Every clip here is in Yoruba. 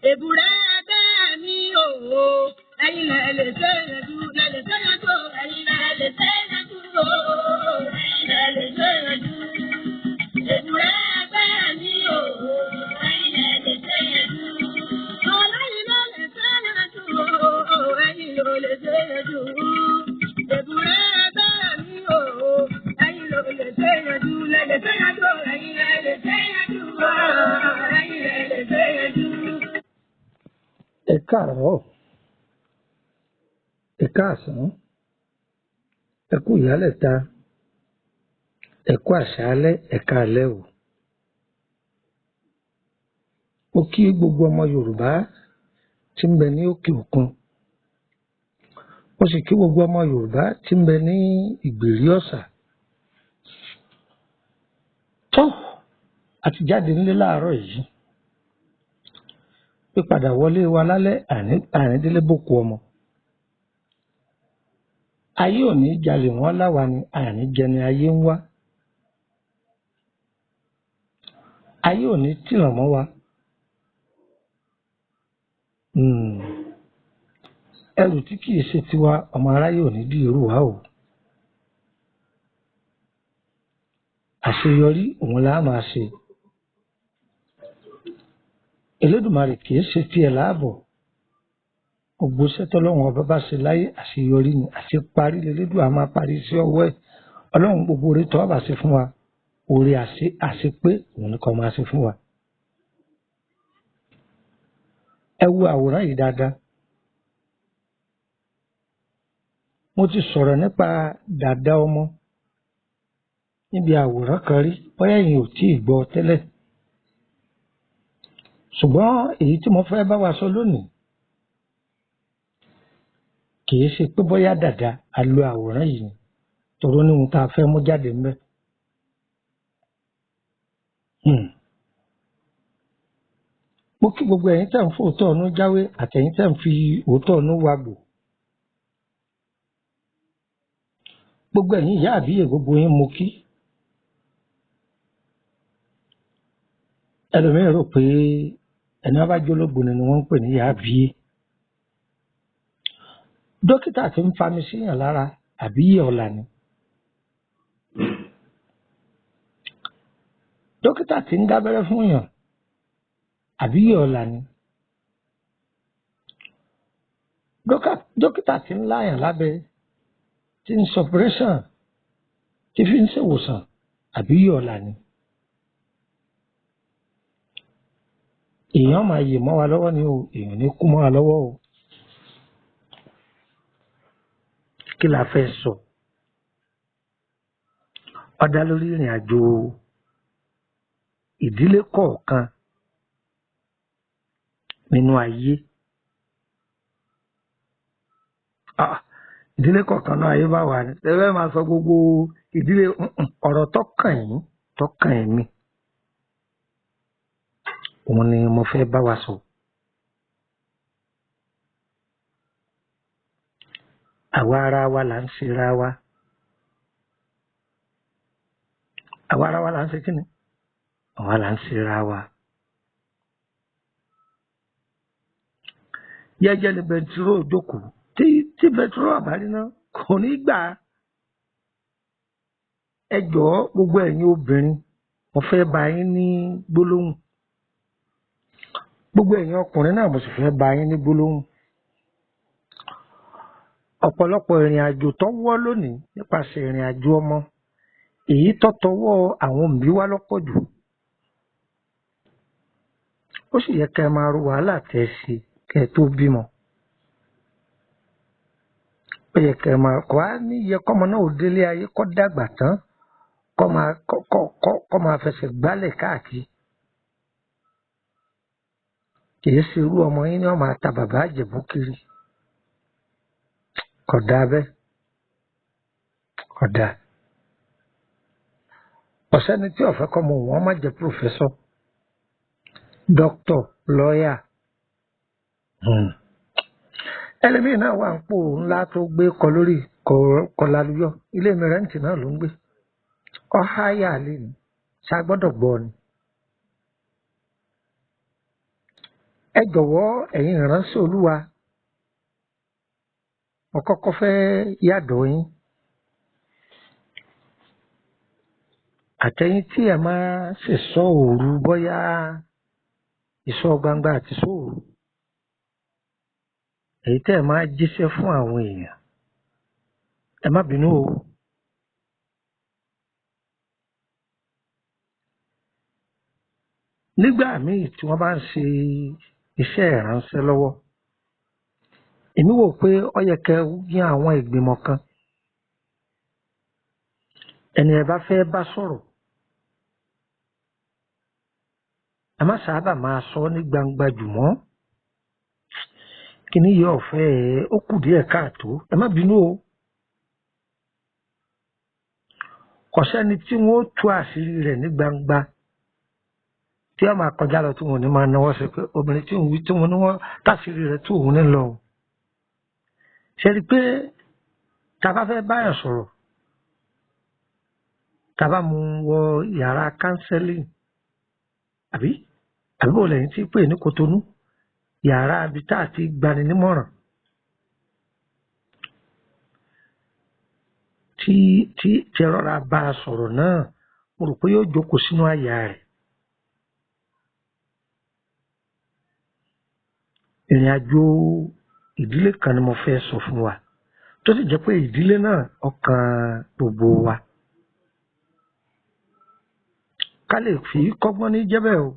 èbúrẹ́ ẹgbẹ́ mi o ẹ̀yin lẹ lè ṣe yanjú lẹ lè ṣe yanjú ẹ̀yin lẹ lè ṣe yanjú o ẹ̀yin lẹ lè ṣe yanjú èbúrẹ́ ẹgbẹ́ mi o ẹ̀yin lẹ lè ṣe yanjú ọlọ́yin ló lè ṣe yanjú o ẹ̀yin ló lè ṣe yanjú èbúrẹ́ ẹgbẹ́ mi o ẹ̀yin ló lè ṣe yanjú lẹ lè ṣe yanjú ẹ̀yin lẹ lè ṣe yanjú o ẹ̀yin lẹ lè ṣe yanjú. Ẹ káàárọ̀, ẹ káàsán, ẹ kú ìyálẹ̀ta, ẹ kú àṣálẹ́, ẹ káalẹ́ o. Mo kí gbogbo ọmọ Yorùbá tí ń bẹ ní òkè òkun. Mo sì kí gbogbo ọmọ Yorùbá tí ń bẹ ní ìgbèrí ọ̀sà. Tó àti jáde nílé láàárọ̀ yìí. Pípadà wọlé wa lálẹ́ àrídélé bòkú ọmọ. Ayé ò ní jalè wọ́n láwa ni àníjẹni ayé ń wá. Ayé ò ní tìràn mọ́ wa. Ẹrù tí kìí ṣe tiwa ọmọ aráyé ò ní dí irú wa o. Àṣeyọrí òun la máa ṣe. Elédùmarè kìí ṣe tiẹ̀ láàbọ̀. Gbogbo iṣẹ́ tọ́lọ́run ọba bá ṣe láyé àṣeyọrí ni àti parí lélẹ́dùn a máa parí sí ọwọ́ ẹ̀. Ọlọ́run gbogbo oore tó bá ṣe fún wa oore àṣepé òun ni kó máa ṣe fún wa. Ẹ wo àwòrán yìí dáadáa. Mo ti sọ̀rọ̀ nípa dàda ọmọ níbi àwòrán kan rí bóyá ẹ̀yin ò tí ì gbọ́ tẹ́lẹ̀. Ṣùgbọ́n èyí tí mo fẹ́ bá wa sọ lónìí kìí ṣe pé bóyá dàda a lo àwòrán yìí ni torí ní ohun tá a fẹ́ mú jáde ńbẹ̀. Mo kí gbogbo ẹ̀yin tẹ́ ń fòótọ́ ọ̀nú jáwé àtẹ̀yin tẹ́ ń fi òótọ́ ọ̀nú wagbò. Gbogbo ẹ̀yin ìyá àbíyè gbogbo yín mo kí. Ẹlòmíràn rò pé ẹni wọ́n bá jólógbò ni wọ́n ń pè ní ìyá àbíyè. Dókítà tí ń fami síyàn lára àbíyè ọ̀la ni. Dókítà tí ń dábẹ́rẹ́ fún yàn àbíyè ọ̀la ni. Dókítà tí ń láyàn lábẹ́ tí ń sọpírẹ́sàn tí fi ń ṣèwòsàn àbíyè ọ̀la ni. Èèyàn máa yè mọ́ wa lọ́wọ́ ni o, èèyàn ní kú mọ́ wa lọ́wọ́ o. Kí la fẹ́ sọ? Ó dá lórí ìrìn àjò ìdílé kọ̀ọ̀kan nínú ayé. Ìdílé kọ̀ọ̀kan náà ayé bá wà ní. Ẹ fẹ́ máa sọ gbogbo ìdílé ọ̀rọ̀ tọ́kàn yín tọ́kàn ẹ̀mí. Òun ni mo fẹ́ bá wa sọ. Àwa ara wa là ń ṣera wa. Àwa ara wa là ń ṣe kí ni? Àwa là ń ṣera wa. Jẹ́jẹ́ ni bẹntiró jókòó tí bẹntiró àbárí náà kò ní gbà. Ẹ jọ̀ọ́ gbogbo ẹ̀yin obìnrin mo fẹ́ bá yín ní gbólóhùn. Gbogbo ẹ̀yin ọkùnrin náà mo sì fẹ́ bá yín ní gbólóhùn. Ọ̀pọ̀lọpọ̀ ìrìn àjò tó wọ́ lónìí nípasẹ̀ ìrìn àjò ọmọ èyí tó tọwọ́ àwọn òbí wa lọ́pọ̀ jù. Ó sì yẹ kẹ́ ẹ máa ro wàhálà tẹ́ ẹ sí kẹ́ ẹ tó bímọ. Ó yẹ kẹ́ ẹ máa kọ́ á ní iye kọ́mọ náà ò délé ayé kọ́ dàgbà tán kọ́ máa fẹsẹ̀ gbálẹ̀ káàkiri. Kìí ṣe irú ọmọ yín ni wọ́n máa ta bàbá àjẹ̀bú kiri. Kódà bẹ́ẹ̀. Kódà. Ọ̀sẹ́ni tí ó fẹ́ kọ́mọ wọn má jẹ́ pòfẹ́sọ̀, dókítọ̀, lọ́ọ̀yà. Ẹlẹ́mìí náà wà ń pò ńlá tó gbé kọ lórí kọlaluyọ. Ilé mi rẹ́ǹtì náà ló ń gbé. Ọ̀háyà lè ní. Ṣá gbọ́dọ̀ gbọ́ ni. ẹ jọ̀wọ́ ẹ̀yin ìránṣẹ́ Olúwa, mo kọ́kọ́ fẹ́ yàdọ̀ yín àtẹ̀yin tí ẹ máa ṣèṣọ́ òru, bóyá ìṣọ́ gbangba àti ìṣọ́ òru, èyí tẹ́ ẹ máa jíṣẹ́ fún àwọn èèyàn, ẹ má bínú o. Nígbà míì tí wọ́n bá ń ṣe iṣẹ́ ìránṣẹ́ lọ́wọ́, èmi wò pé ó yẹ kẹ́ yan àwọn ìgbìmọ̀ kan, ẹni ẹ bá fẹ́ bá sọ̀rọ̀ ẹ má sábà máa sọ ní gbangba jù mọ́. Kíní yìí ọ̀fẹ́ ó kù díẹ̀ káàtó, ẹ má bínú o. Kò sẹ́ni tí wọ́n ó tú àṣírí rẹ̀ ní gbangba tí wọ́n máa kọjá lọ tí wọ́n ò ní máa náwó sí pé obìnrin tí òun wí tí wọ́n ní wọ́n táṣírí rẹ̀ tó òun ní lọ. Ṣe rí i pé tá a bá fẹ́ báyọ̀ sọ̀rọ̀, tá a bá mú wọ yàrá counseling àbí bò lẹ́yìn tí pè ní Kotonu, yàrá ibi tá a ti gbani nímọ̀ràn, tí rọra bá a sọ̀rọ̀ náà, mo rò pé yóò jókòó sínú àyà rẹ̀. Ìrìn àjò ìdílé kan ni mo fẹ́ sọ fún wa, tó sì jẹ́ pé ìdílé náà ọkàn gbogbo wa. Ká lè fi kọ́gbọ́n ní jẹ́bẹ̀ o.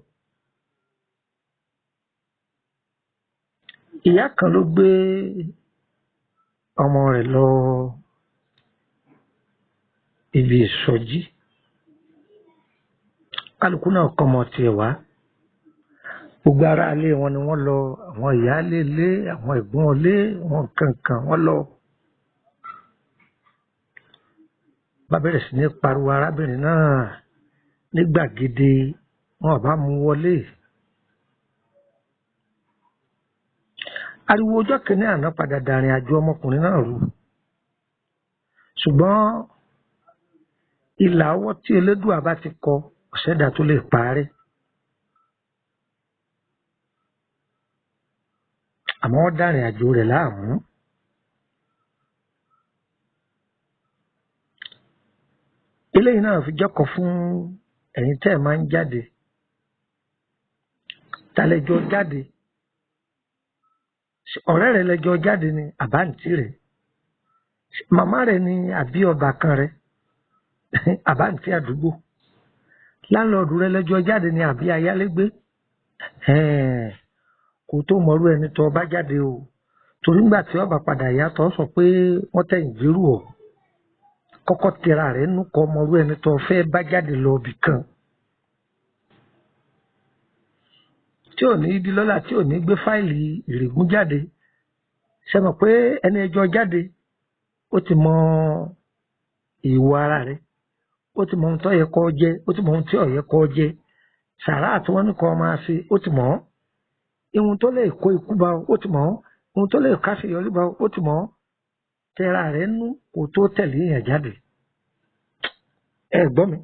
Ìyá kan ló gbé ọmọ rẹ̀ lọ ibi ìsọjí, kálukú náà kọ́ ọmọ tiẹ̀ wá. Gbogbo ará ilé wọn ni wọ́n lọ, àwọn ìyáálé ilé, àwọn ẹ̀gbọ́n ilé, wọn kankan wọ́n lọ. Bá bẹ̀rẹ̀ sí ní pariwo arábìnrin náà ní gbàgede, wọn ò bá mú wọlé. Ariwo ọjọ́ kìíní àná padà dàrin àjò ọmọkùnrin náà rú, ṣùgbọ́n ìlà ọwọ́ tí Elédùà bá ti kọ ọ̀sẹ̀dá tó lè parẹ́. Àmọ́ wọ́n dàrin àjò rẹ̀ láàmú. Eléyìí náà fi jọ́kọ̀ fún ẹ̀yin tẹ́ ẹ̀ máa ń jáde. Ta lẹ́jọ́ jáde? Ọ̀rẹ́ rẹ̀ lẹ́jọ́ jáde ni àbáǹtí rẹ̀? Màmá rẹ̀ ni àbí ọbàkan rẹ̀? Àbáǹtí àdúgbò? Láńlọ́ọ̀dù rẹ̀ lẹ́jọ́ jáde ni àbí ayálégbé? Kò tó mọ̀rú ẹni tó bá jáde o, torí ńgbà tí ọba padà yàtọ̀ sọ pé wọ́n tẹ̀yìn gbérù ọ̀, kọ́kọ́ tẹra rẹ̀ nú kọ́ mọ̀rú ẹni tó fẹ́ bá jáde lọ ibì kan tí ò ní di lọ́la, tí ò ní gbé fáìlì ìrègùn jáde. Ṣé mọ̀ pé ẹni ẹjọ́ jáde ó ti mọ ìwọ ara rẹ̀, ó ti mọ ohun tó yẹ kó jẹ, ó ti mọ ohun tí ò yẹ kó jẹ. Sàrá àti wọn ní kó máa ṣe, ó ti mọ̀ ọ́. Ihun tó lè kó ikú bá ọ, ó ti mọ̀ ọ́. Ihun tó lè káṣeyọrí bá ọ, ó ti mọ̀ ọ́. Tẹra rẹ̀ nú kó tó tẹ̀lé èèyàn jáde. Ẹ gbọ́ mi,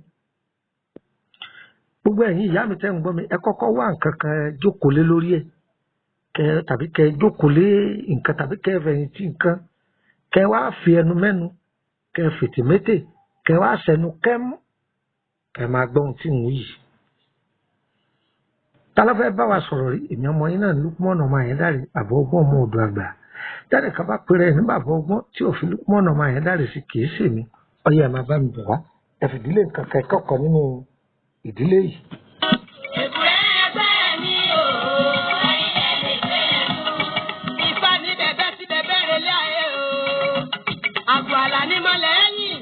gbogbo ẹ̀yin ìyá mi tẹ́ ń gbọ́ mi, ẹ kọ́kọ́ wá nǹkan kan jókòó lé lórí ẹ̀, tàbí kẹ jókòó lé nǹkan, tàbí kẹ fẹ̀yìntì nǹkan, kẹ wá fi ẹnu mẹ́nu, kẹ fètè métè, kẹ wá sẹnu kẹ́mú, kẹ máa gbọ́ ohun tí ń wí yìí. Ta ló fẹ́ bá wa sọ̀rọ̀ rí? Èmi ọmọ yín náà Lukman ọmọ Àyẹ́dàrè, bàbá ọgbọ́n ọmọ odò àgbà. Jáde ká bá pèrè ẹ̀ ní bàbá ọgbọ́n tí ò fi Lukman ọmọ Àyẹ́dàrè sí, kìí ṣèmi. Ọyẹ ẹ̀ máa bá mi bọ̀ wá, ẹ fìdílé nǹkan kẹ́kọ̀ọ́ nínú ìdílé yìí. Àgbàlá ní mọ́lẹ́yìn,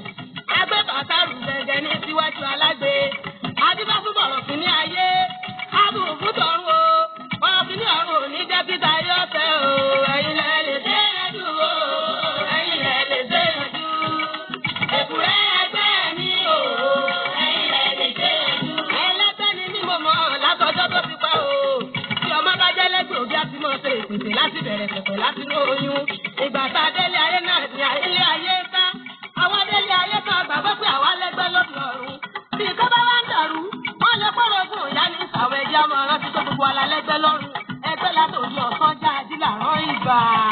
ẹgbẹ́ bàtàrù gẹ́gẹ́ ní síwájú alágbe. Adíbá fún bọ̀rọ̀ fún ní ayé, ábùrù fún tọ̀run o. Bọ̀rọ̀ fún ní ọ̀run ò ní jẹ́ títa yóò fẹ́ o. Ẹ̀yin lẹ lè ṣe yanjú o. Ẹ̀yin lẹ lè ṣe yanjú. Èkùrẹ́ ẹgbẹ́ mi o. Ẹ̀yin lẹ lè ṣe yanjú. Ẹlẹ́gbẹ́ ni mí mo mọ̀ látọjọ́ tó ti pẹ́ o. Tí ọmọ bá jẹ́ lẹ́gbẹ̀ẹ́ òbí àti mọ̀ ṣe ìpèsè láti bẹ̀rẹ̀ pẹ̀pẹ̀ láti ní oyún. Ìgbà tá a délé ayé náà ní ilé ayé ká. Àwa délé ayé ká gbàgbọ́ pé àwa lẹ́gbẹ́ lóde ọ̀run. Bí ìkọ́ bá wá ń dàrú, wọ́n lè pọ̀rọ̀ fún ìyá ní ìsàwọ̀ ẹ̀jẹ̀ ọmọ rántí tó gbogbo ala lẹ́gbẹ́ lọ́rùn. Ẹgbẹ́ la bàbá.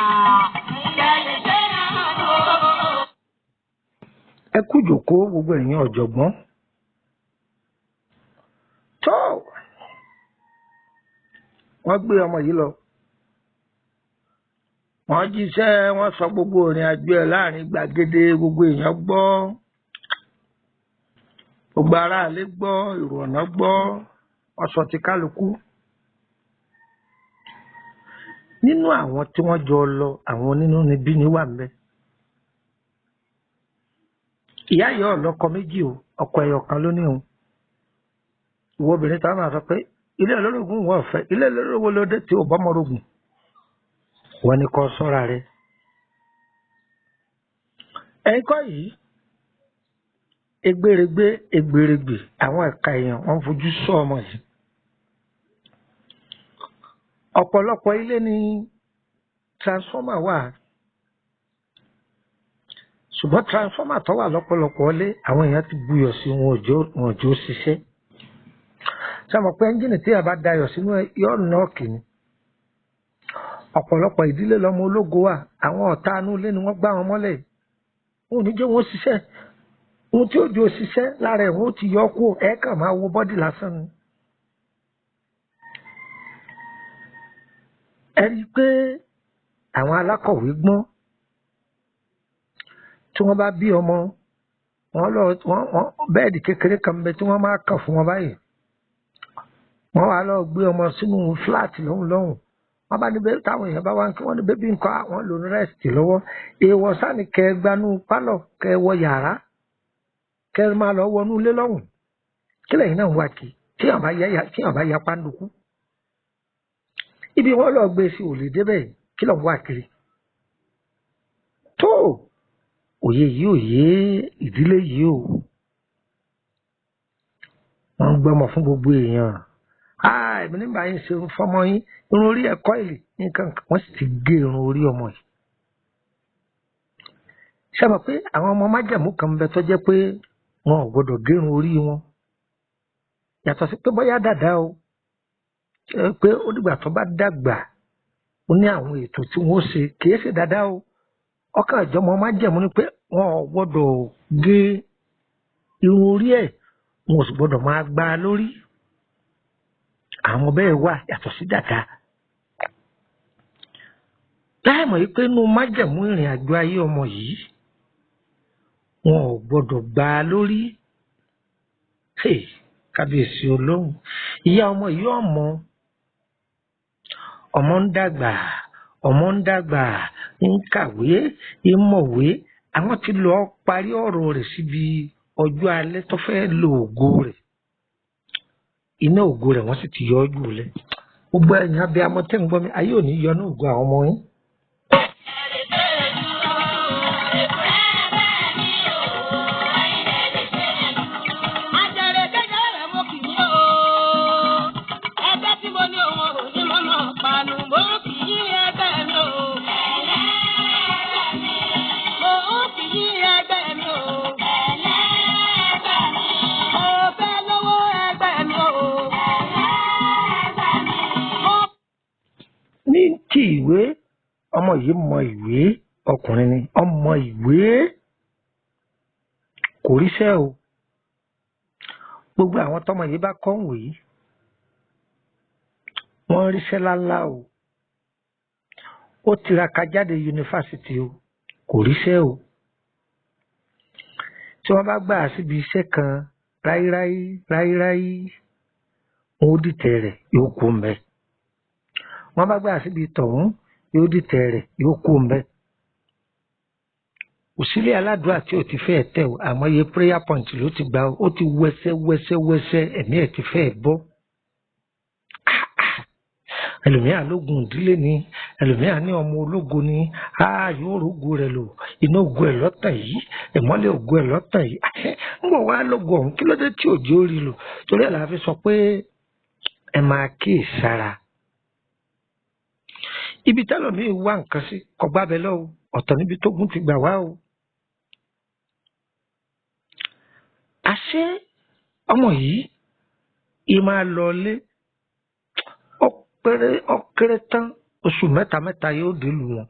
ẹ kú jókòó gbogbo ẹ̀yin ọ̀jọ̀gbọ́n tó wọ́n gbé ọmọ yìí lọ wọ́n jíṣẹ́ wọ́n sọ gbogbo ìrìn àjò ẹ̀ láàrin gbàgede gbogbo èèyàn gbọ́ gbogbo aráalé gbọ́ èrò ọ̀nà gbọ́ wọ́n sọ ti kálukú nínú àwọn tí wọ́n jọ lọ àwọn onínúnibí ni wà ńbẹ̀ ìyá yìí ọlọ́kọ méjì o ọkọ ẹyọ kan ló ní òun ìwọ obìnrin táwọn máa sọ pé ilé olórogún wọn ò fẹ́ ilé olórogún ló dé tí ò bọ́mọ rogùn wọn ni kò sọ́ra rẹ̀ ẹ̀yin kọ́ yìí egbèrègbè àwọn ẹ̀ka èèyàn wọ́n fojú sọ ọmọ yìí ọ̀pọ̀lọpọ̀ ilé ní transformer wà ṣùgbọ́n transformer tó wà lọ́pọ̀lọpọ̀ ilé àwọn èèyàn ti buyọ̀ sí wọn ò jó ṣiṣẹ́ sọmọ pé ẹ́ńjìnì tí a bá dayọ̀ sínú yóò náà kìíní ọ̀pọ̀lọpọ̀ ìdílé lọ́mọ ológo wà àwọn ọ̀tá inú ilé ni wọ́n gbá wọn mọ́lẹ̀ wọn ò ní jẹ́ wọn ṣiṣẹ́ ohun tí ó jó ṣiṣẹ́ lára ẹ̀ wọn ó ti yọ kó ẹ̀ kàn máa wo bọ́dì lásán ni. ẹ rí i pé àwọn alákọ̀wé gbọ́n tí wọ́n bá bí ọmọ wọn bẹ́ẹ̀dì kékeré kan bẹ tí wọ́n máa kàn fún wọn báyìí wọ́n wá lọ gbé ọmọ sínú fúláàtì lọ́hùn wọ́n bá ní bẹ́ẹ̀ táwọn èèyàn bá wá ń kí wọ́n ní bébí nǹkan àwọn lò ní rẹ́sìtì lọ́wọ́ èèwọ̀ sáni kẹ́ ẹ gbanú pálọ̀ kẹ́ ẹ wọ yàrá kẹ́ ẹ máa lọ wọnú ilé lọ́hùn kí lẹ́yìn náà ń wá kí tí àwọn bá ya pàǹdùkú ibi wọ́n lọ gbé sí ò lè débẹ̀ kí lọ́n wá kiri tó òye yìí òye ìdílé yìí o wọ́n ń gbọ́mọ fún gbogbo èèyàn èmi nígbà yín ṣe fọmọ yín irun orí ẹ̀kọ́ ìlì nǹkan wọ́n sì ti gé irun orí ọmọ yìí ṣe mọ̀ pé àwọn ọmọ májẹ̀mú kan bẹ tó jẹ́ pé wọn ò gbọdọ̀ gé irun orí wọn yàtọ̀ sí pé bóyá dàda o pé ó dìgbà tó bá dàgbà ó ní àwọn ètò tí wọ́n ṣe kìí ṣe dàda o ọkàn ìjọmọ májẹ̀mú ni pé wọn ò gbọdọ̀ gé irun orí ẹ̀ wọn ò sì gbọdọ̀ máa gbá a lórí àwọn bẹ́ẹ̀ wà yàtọ̀ sí dàda láìmọ̀ yìí pé inú májẹ̀mú ìrìn àjò ayé ọmọ yìí wọn ò gbọdọ̀ gbá a lórí kábíyèsí olóhùn ìyá ọmọ yìí ọmọ ń dàgbà ń kàwé ń mọ̀wé àwọn ti lọ parí ọ̀rọ̀ rẹ̀ síbi ọjọ́ alẹ́ tó fẹ́ lo ògo rẹ̀ iná ògo rẹ̀ wọ́n sì ti yọ ojú lẹ̀ gbogbo ẹ̀yin abẹ́ amọ̀tẹ́ ń gbọ́ mi ayé ò ní yọ ní ògo àwọn ọmọ yín. ní ti ìwé ọmọ yìí mọ ìwé ọkùnrin ni ọmọ ìwé kò ríṣẹ́ o gbogbo àwọn tọmọ yìí bá kọ́wé wọ́n ríṣẹ́ láńlá o ó tiraka jáde yunifásitì o kò ríṣẹ́ o tí wọ́n bá gbà síbi iṣẹ́ kan ráíráí wọn ó dìtẹ̀ rẹ̀ yóò kú mbẹ́ wọ́n bá gbà síbi tọ̀hún yóò dìtẹ̀ rẹ̀ yóò kú mbẹ́ òsílẹ̀ aládùúrà tí ò ti fẹ́ tẹ̀ o àmọ́ iye prayer point ló ti gbà ó ti wẹ́sẹ́ ẹ̀mí ẹ̀ ti fẹ́ bọ́ ẹlòmíà lógun ìdílé ni ẹlòmíà ní ọmọ ológo ni yóò rógo rẹ̀ lò iná ògo ẹ̀ lọ́tàn yìí ìmọ́lẹ̀ ògo ẹ̀ lọ́tàn yìí ń bọ̀ wá lógo ọ̀hún kí ló dé tí òjò rí lò torí ẹ̀ la fi sọ pé ẹ máa kíyèsára ibi tẹ́lọ̀míì wá nǹkan sí kọgbá bẹ lọ́wọ́ ọ̀tọ̀ níbi tógun ti gbà wá o àṣé ọmọ yìí ì máa lọ lé ọkẹrẹ tán oṣù mẹ́ta yóò délùú wọn.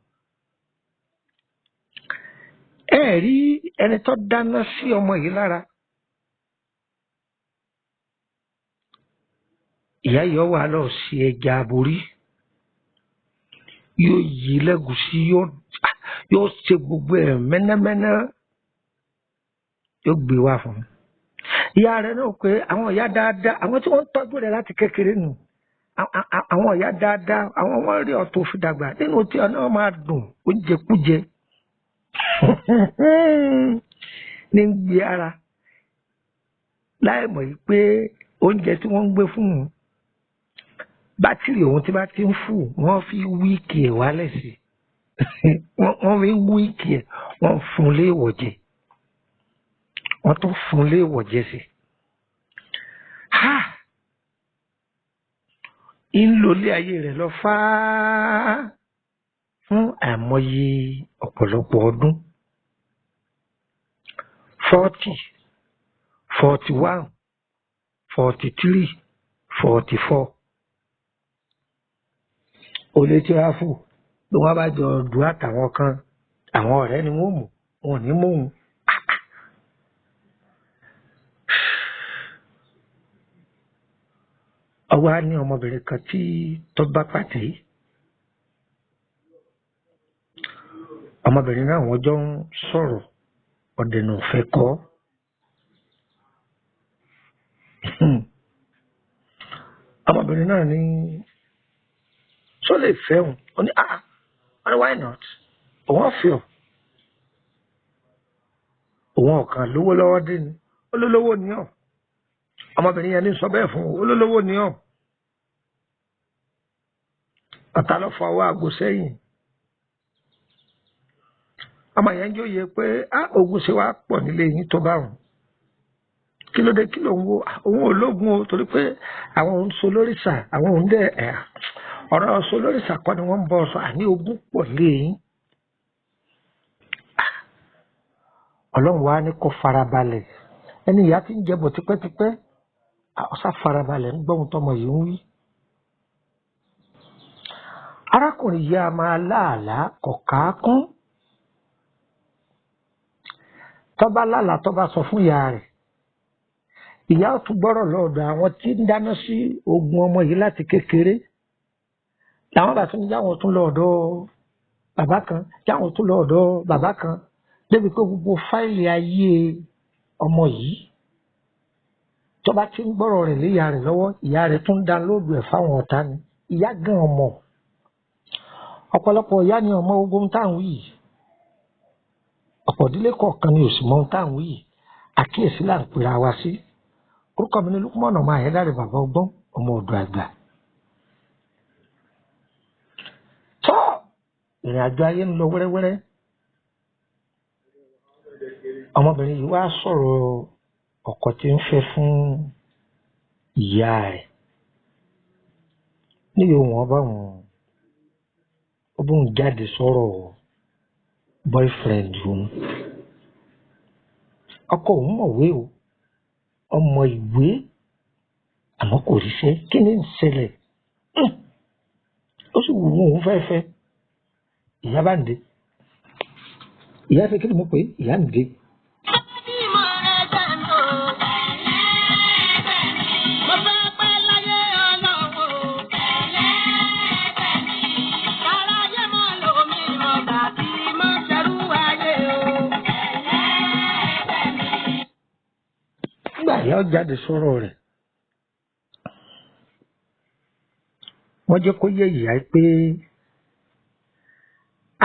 ẹ rí ẹni tó dáná sí ọmọ yìí lára, ìyá yìí wà lọ sí ẹja aborí, yóò yí lẹ́gùsí, yóò ṣe gbogbo ẹ̀ mẹ́nẹ́mẹ́nẹ́, yóò gbé wá fún un. ìyá rẹ̀ náà pé àwọn ìyá dáadáa, àwọn tí wọ́n ń tọ́jú rẹ̀ láti kékeré nù, àwọn ìyá dáadáa, àwọn wọn rí ọ̀tọ̀ fi dàgbà nínú tí ọ̀nà máa dùn oúnjẹkújẹ ní gbé ara, láì mọ̀ yìí pé oúnjẹ tí wọ́n ń gbé fún un, bátìrì òun tí bá ti ń fù wọ́n fi wíìkì ẹ̀ wálẹ̀ sí wọ́n fi wíìkì ẹ̀, wọ́n fún lé ìwọ̀jẹ̀, wọ́n tún fún lé ìwọ̀jẹ̀ sí. ń lò lé ayé rẹ̀ lọ fáá fún àìmọye ọ̀pọ̀lọpọ̀ ọdún, 40, 41, 43, 44. olè tí wàá fò bí wọ́n bá jọ dùn àtàwọn kan, àwọn ọ̀rẹ́ ni wọ́n mú, wọn ò ní mú un. ọwọ́ á ní ọmọbìnrin kan tí tó bá pàdé, ọmọbìnrin náà wọ́n jọ ń sọ̀rọ̀, ọ̀dẹ̀nà fẹ́ kọ́. ọmọbìnrin náà ní tó lè fẹ́ òun, ó ní why not, òun ọ̀fẹ́ ọ̀, òun ọ̀kan lówó lọ́wọ́ dé ni, ó lólówó ni ọ̀. ọmọbìnrin yẹn ní sọ bẹ́ẹ̀ fún un, ó lólówó ni ọ̀. ọ̀tá ló fọwọ́ àgbo sẹ́yìn. ọmọ yẹn jóye pé ogun ṣe wá pọ̀ nílé yín tó bá wọn. kí ló dé, kí ló ń wo, òun ò lógun o, torí pé àwọn òun so lórìṣà, àwọn òun dẹ̀ ọ̀rọ̀ so lórìṣà kọ́ ni wọ́n ń bọ̀ sọ, àní ogun pọ̀ nílé yín. ọlọ́run wa ní kó farabalẹ̀, ẹni ìyá tí ń jẹbọ tipẹ́tipẹ́ ọ̀sá farabalẹ̀ ń gbọ́hun tọmọ yìí ń wí. arákùnrin yìí a máa láàlá kọ̀ọ̀ká kún, tọ́ba lálà tọ́ba sọ fún ìyá rẹ̀, ìyá ò tún gbọ́rọ̀ lọ́dọ̀ àwọn tí ń dáná sí ogun ọmọ yìí láti kékeré, làwọn bá tún jáwọn tún lọ́dọ̀ bàbá kan, jáwọn tún lọ́dọ̀ bàbá kan, débi pé gbogbo fáìlì ayé ọmọ yìí tọ́ba tí ń gbọ́rọ̀ rẹ̀ lé ìyá rẹ̀ lọ́wọ́, ìyá rẹ̀ tún dá lóòdù ẹ̀ fáwọn ọ̀tá ni. ìyá gan ọmọ, ọ̀pọ̀lọpọ̀ ìyá ni ọmọ ogun táwọn yìí, ọ̀pọ̀ ìdílé kọ̀ọ̀kan ni òsì mọ́ táwọn yìí. àkíyèsí là ń pera wa sí. orúkọ mi ni Lukumọ̀nà ọmọ Ayédáre bàbá ọgbọ́n, ọmọ ọ̀dọ̀ àgbà. tọ́ ìrìn àjò ayé ń lọ wẹ́rẹ́wẹ́rẹ́. ọmọbìnrin yìí wá sọ̀rọ̀ ọkọ tí ń fẹ́ fún ìyá rẹ̀ níbi òun ọba òun jáde sọ̀rọ̀ boyfriend òun. ọkọ òun mọ̀wé o, ọmọ ìwé, àmọ́ kò ríṣẹ́. kí ni ń ṣẹlẹ̀? ó sì wù òun fẹ́fẹ́. ìyá bá ń dé, ìyá fẹ́ kí ni mo pè é, ìyá ń dé. ìyá jáde sọ̀rọ̀ rẹ̀, wọ́n jẹ́ kó yé ìyá pé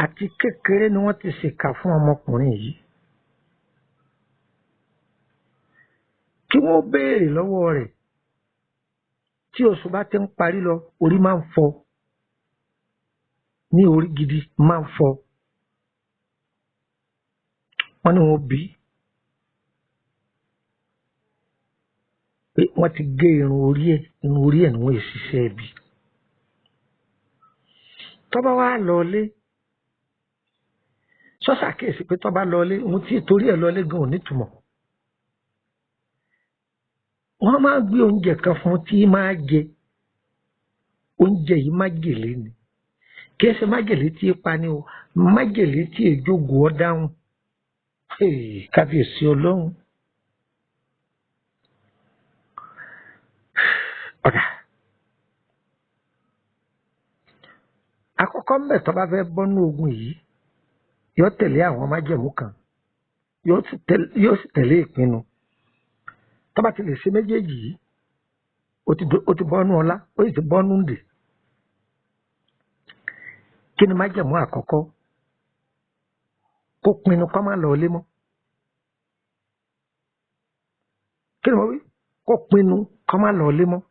àti kékeré ni wọ́n ti ṣèkà fún ọmọkùnrin yìí, kí wọ́n béèrè lọ́wọ́ rẹ̀. tí oṣù bá ti ń parí lọ, orí máa ń fọ́, ní orí gidi máa ń fọ́. wọ́n ní wọ́n bí pé wọ́n ti gé irun orí ẹ̀ ni wọ́n yìí ṣiṣẹ́ ẹbí. tọ́ba wá lọlé, sọ́sà kíyèsí pé tọ́ba lọlé, òun tí torí ẹ̀ lọlé gan ò nítumọ̀. wọ́n máa gbé oúnjẹ kan fún tí máa jẹ, oúnjẹ yìí máa gèlè ni. kí ẹ ṣe májèlé tí í pa ni o májèlé tí èjògùn ọ dáhùn kábíyèsí ọlọ́run. ọ̀dà àkọ́kọ́ ń bẹ̀ tó bá fẹ́ bọ́nú ogun yìí yóò tẹ̀lé àwọn májẹ̀mú kan yóò sì tẹ̀lé ìpinnu tó bá ti lè ṣe méjèèjì yìí ó ti bọ́nú ọlá ó sì ti bọ́nú ǹdè. kí ni májẹ̀mú àkọ́kọ́? kó pinnu kó má lọ ilé mọ́. kí ni mo wí? kó pinnu kó má lọ ilé mọ́.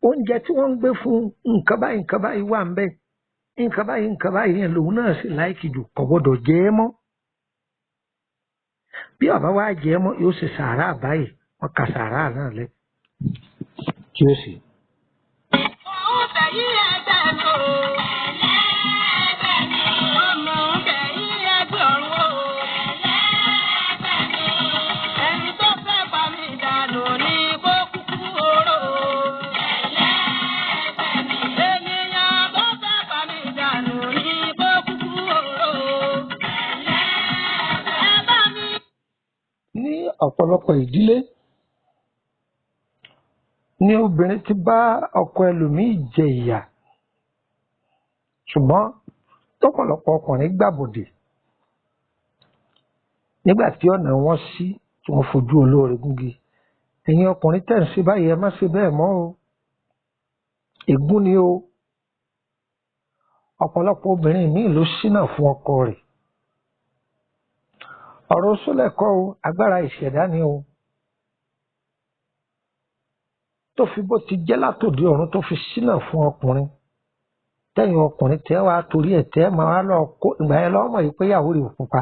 oúnjẹ tí wọ́n ń gbé fún nǹkan báyìí wà ń bẹ̀ nǹkan báyìí yẹn lòun náà sì láìkì jù kò gbọ́dọ̀ jẹ ẹ́ mọ́. bí ọba wa jẹ ẹ́ mọ́ yóò ṣe sàárà báyìí wọ́n ka sàárà náà lẹ kí ó sì. ọ̀pọ̀lọpọ̀ ìdílé ni obìnrin ti bá ọkọ ẹlòmíì jẹ ìyà ṣùgbọ́n tọ́pọ̀lọpọ̀ ọkùnrin gbàbọ̀dè nígbà tí ọ̀nà wọn ṣí tí wọ́n fojú olóore gúngi. ẹ̀yin ọkùnrin tẹ̀ ń ṣe báyìí ẹ má ṣe bẹ́ẹ̀ mọ́ o ègún ni o. ọ̀pọ̀lọpọ̀ obìnrin míì ló ṣínà fún ọkọ rẹ̀. ọ̀rọ̀ sólẹ̀kọ́ o agbára ìṣẹ̀dá ni o tó fi bó ti jẹ́ látòdì ọ̀run tó fi ṣínà fún ọkùnrin tẹ́yìn ọkùnrin tẹ́ wàá torí ẹ̀ tẹ́ máa lọ kó ìgbà yẹn lọ́wọ́ mọ̀ yìí pé ìyàwó rẹ̀ ò pupa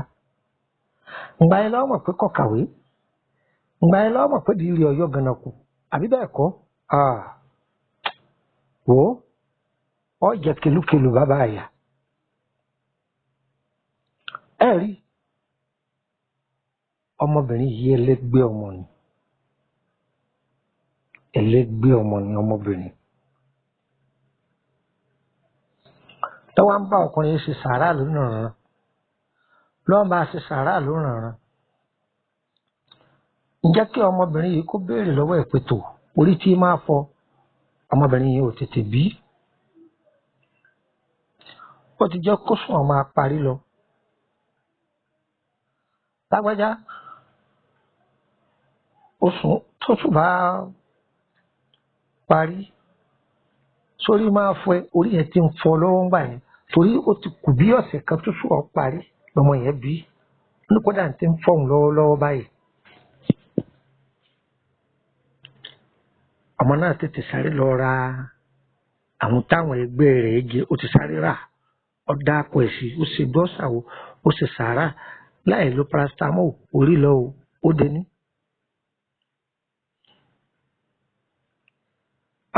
ìgbà yẹn lọ́wọ́ mọ̀ pé kò kàwé ìgbà yẹn lọ́wọ́ mọ̀ pé dìrì ọ̀yọ́ gànà kù àbí bẹ́ẹ̀ kọ́ wò ó jẹ́ kelúkelù bàbá àyà ẹ̀ rí ọmọbìnrin yìí ẹlẹgbẹ́ ọmọ ni ọmọbìnrin tọ́wọ́ ń bá ọkùnrin yìí ṣe sàárà lónìrànràn lọ́wọ́ bá ṣe sàárà lónìrànràn ǹjẹ́ kí ọmọbìnrin yìí kó béèrè lọ́wọ́ ẹ̀ pé tó orí tí máa fọ ọmọbìnrin yìí ò tètè bí ó ti jẹ́ kó sùn ọmọ apárí lọ lágbájá oṣù tó tún bá parí sórí máa fọ ẹ orí yẹn ti ń fọ lọ́wọ́ ńgbà yẹn torí ó ti kù bí ọ̀sẹ̀ kan tó sùn ọ parí lọ́mọ yẹn bí ní kódà ti ń fọ̀hún lọ́wọ́lọ́wọ́ báyìí. ọmọ náà tètè sáré lọ ra àwọn táwọn ẹgbẹ́ rẹ̀ jẹ ó ti sáré rà ó dáko ẹ̀ sí ó ṣe dọ́sàwó ó ṣe sàárà láì lo paracetamol orí lọ ó dení.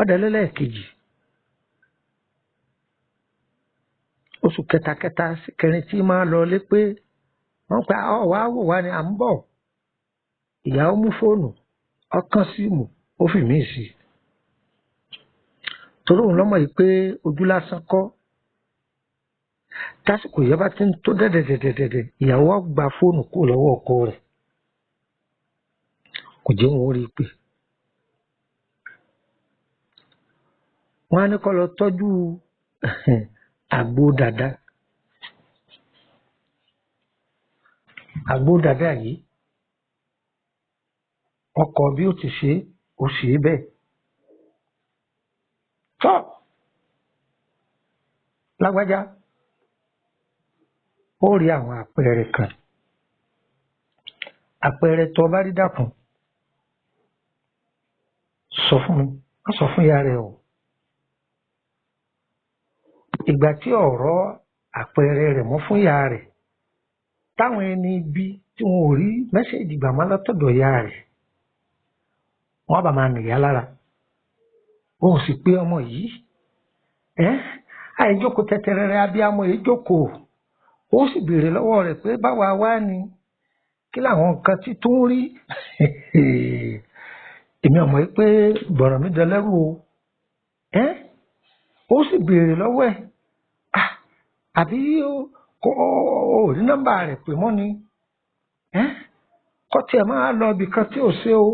ọ̀dẹ̀lẹ́lẹ́kejì oṣù kẹta sí kẹrin tí máa lọ lé pé wọ́n pa ọ̀wá wò wá ni à ń bọ̀ ìyàwó mú fóònù ọkàn síìmù ó fi mí sí i torí òun lọ́mọ yìí pé ojú lásán kọ́ tásìkò yẹn bá ti ń tó dẹ̀dẹ̀dẹ̀dẹ̀dẹ̀ ìyàwó gba fóònù kúrò lọ́wọ́ ọkọ rẹ̀ kò jẹ́ wọn ó rí i pé wọ́n á ní kó lọ tọ́jú àgbo dàda yìí ọkọ bí ó ti ṣe ó ṣe é bẹ́ẹ̀ tọ́ lágbájá ó rí àwọn àpẹẹrẹ kan àpẹẹrẹ tó bá rí dàkún sọ fún mi wọ́n sọ fún ìyá rẹ̀ o ìgbà tí ọ̀rọ̀ àpẹẹrẹ rẹ̀ mọ́ fún ìyá rẹ̀ táwọn ẹni bí tí wọn ò rí mẹ́sẹ̀jì gbà má látọ̀dọ̀ ìyá rẹ̀ wọ́n bá máa nìyá lára wọn ò sì pé ọmọ yìí àìjókòó tẹtẹrẹrẹ abiyamọ yìí jókòó ó sì béèrè lọ́wọ́ rẹ̀ pé báwa wá ni kí làwọn nǹkan tí tó ń rí èmi ọmọ yìí pé gbọ̀ràn mi dẹlẹ́rù o ó sì béèrè lọ́wọ́ ẹ̀ àbí ó rí nọ́mbà rẹ̀ pè mọ́ ni kọ́ tiẹ̀ máa lọ ibì kan tí ò ṣe o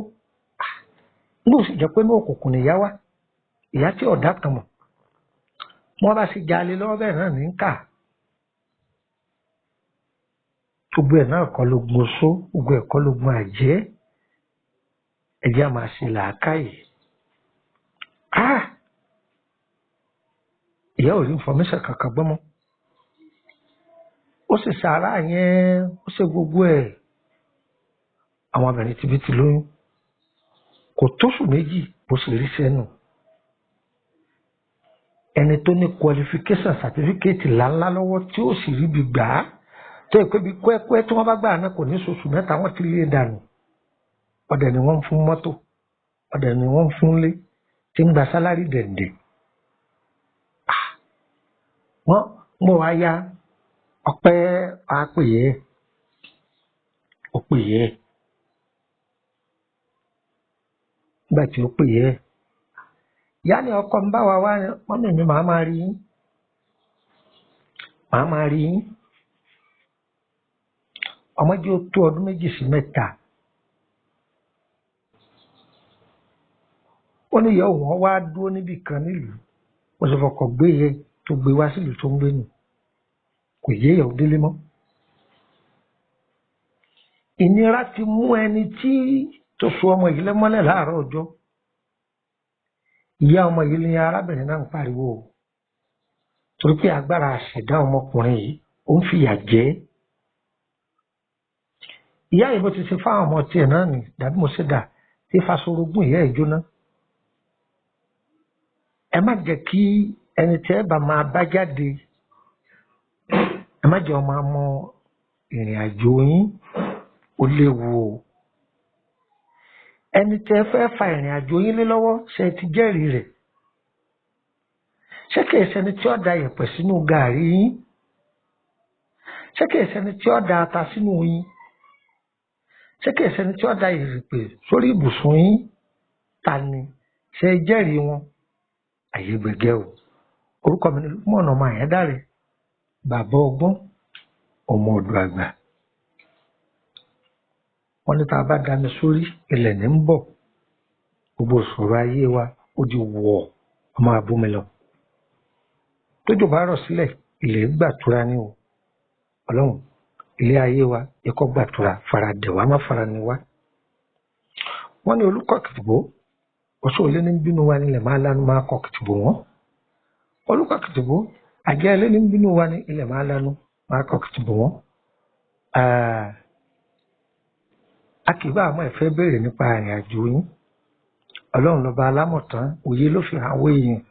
nígbà sì jẹ́ pé ní òkùnkùn nìyá wa ìyá tí ọ̀dà kan mọ̀ wọ́n bá sì jalè lọ́wọ́ bẹ́ẹ̀ náà ní kà gbogbo ẹ̀ náà kọ́ ló gun oṣó gbogbo ẹ̀ kọ́ ló gun àjẹ́ ẹ̀jẹ̀ á máa ṣe làákàyè ìyá ò rí information kankan gbọ́ mọ́ ó sì sàárà yẹn ó ṣe gbogbo ẹ̀ àwọn obìnrin tibí ti lóyún kò tóṣù méjì bó ṣe rí sẹ́nu ẹni tó ní qualification certificate ńláńlá lọ́wọ́ tí ó sì ríbi gbà á tó yẹ pé bí kúẹ́kúẹ́ tí wọ́n bá gbà náà kò ní oṣù mẹ́ta wọ́n ti lé dànù ọ̀dẹ̀ ni wọ́n ń fún mọ́tò ọ̀dẹ̀ ni wọ́n ń fún lé tí ń gba sálárì dẹ̀ǹdẹ̀ wọ́n mọ̀ wá ya ọpẹ́ àpèyẹ òpèyẹ nígbà tí ó pèyẹ ìyá ni ọkọ ń bá wa wá mọ́mì mi màá máa rí yín ọmọdé ó tó ọdún 2 sí 3 ó ní ìyá òun wá dúró níbì kan nílùú ó sì fọkọ̀ gbé yẹ tó gbé wá sílùú tó ń gbé nù kò yé ìyàwó délé mọ́ ìnira ti mú ẹni tí tó so ọmọ yìí lẹ́mọ́lẹ̀ láàárọ̀ ọjọ́ ìyá ọmọ yìí ní arábìnrin náà ń pariwo torí pé agbára àṣẹ̀dá ọmọkùnrin yìí ó ń fìyà jẹ ìyá yìí bó ti ṣe fáwọn ọmọ tiẹ̀ náà nì dàbí mo ṣe dà tí fasorogún ìyá ẹ̀ jóná ẹ má jẹ́ kí ẹni tí ẹ bá máa bá jáde ẹ má jẹ́ ọmọ ọmọ ìrìn àjò yín ó léwu o ẹni tí ẹ fẹ́ fa ìrìn àjò yín lé lọ́wọ́ ṣe ti jẹ́rìí rẹ̀ ṣé kìí ṣẹni tí ó da yẹ̀pẹ̀ sínú gàárì yín ṣé kìí ṣẹni tí ó da ata sínú yín ṣé kìí ṣẹni tí ó da ìrìpè sórí ibùsùn yín ta ni ṣe jẹ́rìí wọn àyè gbẹ̀gẹ́ o orúkọ mi ni Lukman ọmọ Àyándárè bàbá ọgbọ́n ọmọ ọ̀dọ̀ àgbà wọn ní tá a bá dání sórí ilẹ̀ ní ń bọ̀ gbogbo ìṣòro ayé wa ó di wọ̀ ọmọ abúmi lọ tójò bá rọ̀ sílẹ̀ ilẹ̀ gbàtura ní o ọlọ́run ilé ayé wa ẹ̀kọ́ gbàtura faradẹ̀ wá má fara ni wá wọn ní olùkọ́ kìtìbó oṣù olé ní bínú wa nílẹ̀ máa lánú máa kọ́ kìtìbó wọn olùkọ́ kìtìbó àjẹ́ ilé ní bínú wa ní ilẹ̀ máa lánú máa kọ́ kìtìbó wọn. A kì í bá àmọ́ ẹ̀fẹ́ béèrè nípa ìrìn àjò yín ọlọ́run lọ́ba alámọ̀tán òye ló fi hàn wé èèyàn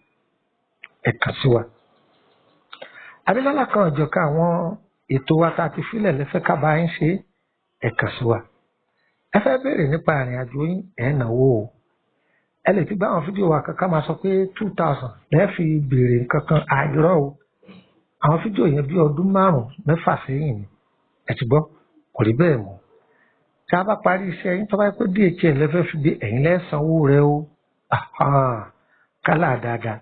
ẹ̀kan sí wa. Adélálà kan ọ̀jọ̀ká àwọn ètò wa tá a ti fílẹ̀ lẹ́fẹ́ kábà ń ṣe ẹ̀kan sí wa. Ẹ fẹ́ béèrè nípa ìrìn àjò yín ẹ̀ náwó o. Ẹ lè ti gbá àwọn fídíò wa kankan máa sọ pé 2000 lẹ́ẹ̀ fi béèrè kankan àìrọ́ o. Àwọn fídíò yẹn bí ọdún 5-6 sẹ́yìn ni ẹ ti gbọ́ kò rí bẹ́ẹ̀ mọ́. Tí a bá parí iṣẹ́ yín tó bá pẹ́ DHL lẹ́fẹ́ fi dé ẹ̀yin lẹ́sanwó rẹ o kálá dáadáa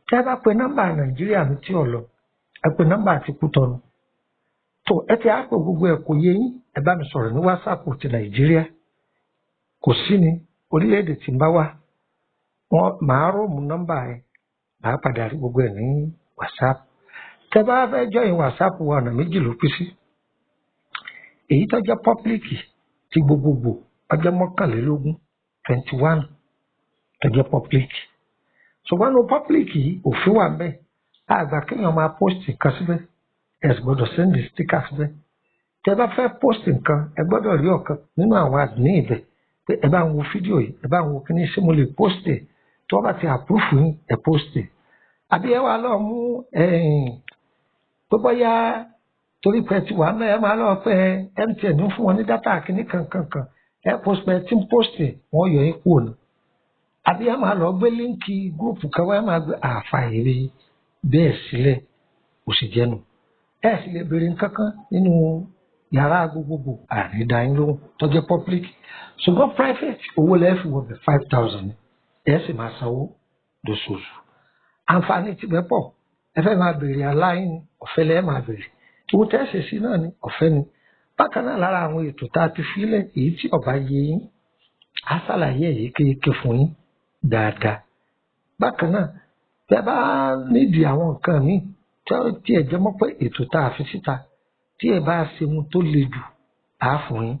tí a bá pe nọ́mbà Nàìjíríà mi tí ò lọ ẹ pe nọ́mbà àti Kútọ̀nù tó ẹ ti á pè gbogbo ẹ kò yé yín ẹ bá mi sọ̀rọ̀ ní WhatsApp ti Nàìjíríà kò sí ni orílẹ̀-èdè tí ń bá wà wọn màá róòmù nọ́mbà ẹ màá padà rí gbogbo ẹ ní WhatsApp tẹ bá fẹ́ jọyìn WhatsApp wa ọ̀nà méjì ló pín sí èyí tó jẹ́ pọ́blíkì ti gbogbogbò ọjọ́ 21 tó jẹ́ public ṣùgbọ́n ní public yìí òfin wà bẹ́ẹ̀ àgbà kéèyàn máa post nǹkan síbẹ̀ ẹ sì gbọ́dọ̀ send sticker síbẹ̀ tí ẹ bá fẹ́ post nǹkan ẹ gbọ́dọ̀ rí ọ̀kan nínú àwọn admin ibẹ̀ pé ẹ bá ń wo fídíò yìí ẹ bá ń wo kíní ṣé mo lè post ẹ̀ tí wọ́n bá ti approve yín ẹ post ẹ̀ àbí ẹ wà lọ́ọ́ mú tó bọ́yá torí pé tí wàá náà ẹ máa lọ pé MTN ń fún wọn ní dátà kìíní kankan ẹ post pé tí ń post wọn yọ ipò ní àbí ẹ máa lọ gbé líǹkì gúrùpù kan wá ẹ máa gbé àfàìrí bẹ́ẹ̀ sílẹ̀ òsì jẹnu ẹ sì lè béèrè nǹkankan nínú yàrá gbogbogbò àrídáyín lóhùn tó jẹ́ public ṣùgbọ́n private owó lẹ́ẹ̀ fi wọbẹ̀ 5000 ẹ sì máa sanwó lóṣooṣù àǹfààní tibẹ̀ pọ̀ ẹ fẹ́ máa béèrè aláìní ọ̀fẹ́ lẹ́ẹ̀ máa béèrè ìwọ tẹ́sí sí náà ni ọ̀fẹ́ ni bákan náà lára àwọn ètò tá a ti filẹ̀ èyí tí ọba yé yín á ṣàlàyé èyí kéèké fún yín dáadáa bákan náà bí a bá nídìí àwọn nǹkan míì tí ẹ jẹ́ mọ́ pé ètò tá a fi síta tí ẹ bá ṣe mu tó le jù á fún yín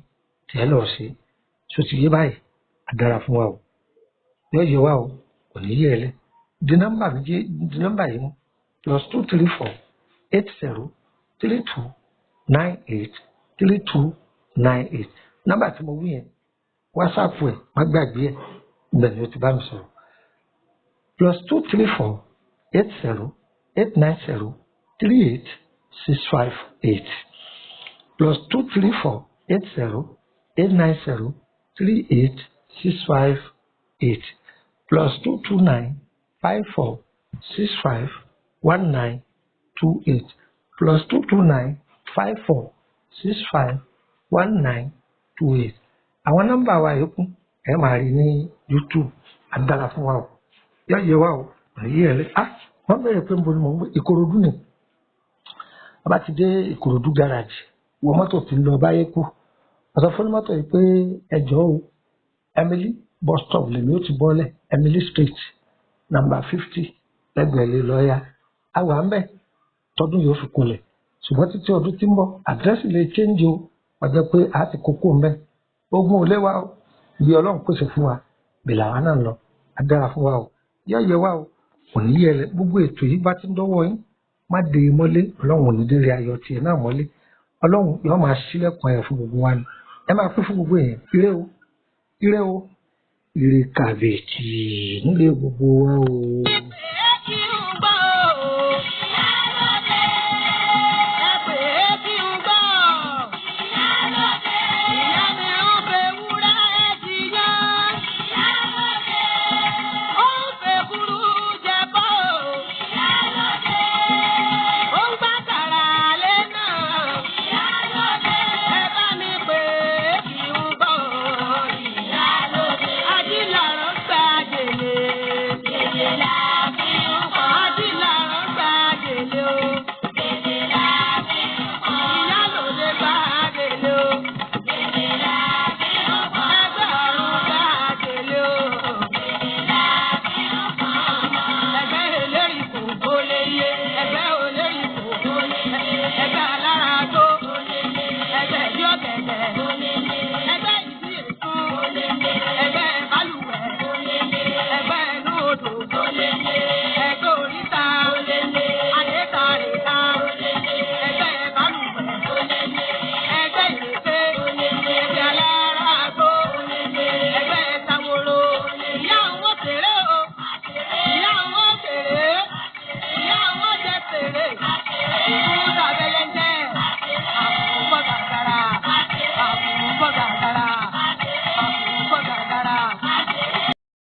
tí ẹ lọ́ọ́ ṣe tó ti yé báyìí á dára fún wa o yóò yẹ wa o kò ní yẹ ẹ lẹ di nọ́mbà yìí mú +234-803298-3298 nọ́mbà tí mo wí yẹn wásaapù ẹ má gbàgbé ẹ ibẹ̀ ni o ti bá mi sọ̀rọ̀ +234-890-890-38658 +234-890-890-38658 +229-5465-1928 +229-5465-1928 àwọn nọ́mbà wa yòókù ẹ máa rí ní YouTube adára fún wa o yọ yẹ wa o èyí ẹ lẹ wọn bẹ̀rẹ̀ pé nbọ ni mò ń gbé Ìkòròdú ni wọn bá ti dé Ìkòròdú gáràjì wọ mọ́tò tí ń lọ báyé kú ọ̀sán fún mọ́tò yìí pé ẹjọ́ o Emily bus stop lèmi ó ti bọ́lẹ̀ Emily Street number 50 lẹ́gbẹ̀ẹ́ lé lọ́ọ́yà àwa ń bẹ̀ tọdún yóò fi kulẹ̀ ṣùgbọ́n títí ọdún tí ń bọ̀ àdírẹ́sì lè change o ọjọ́ pé a ti kókó ń bẹ̀ ogun ò lé wa o ibi Ọlọ́run pèsè fún wa bèlà wa náà lọ agbára fún wa o yọ yẹ wa o kò ní yẹ lẹ gbogbo ètò yìí bá ti ń dọ́wọ́ yín má dé mọ́lé Ọlọ́run ò ní délé ayọ̀ tiẹ̀ náà mọ́lé Ọlọ́run yóò máa ṣílẹ̀kùn ayọ̀ fún gbogbo wa ni ẹ máa pín fún gbogbo èèyàn ire o ire kàbètì nílé gbogbo wa o.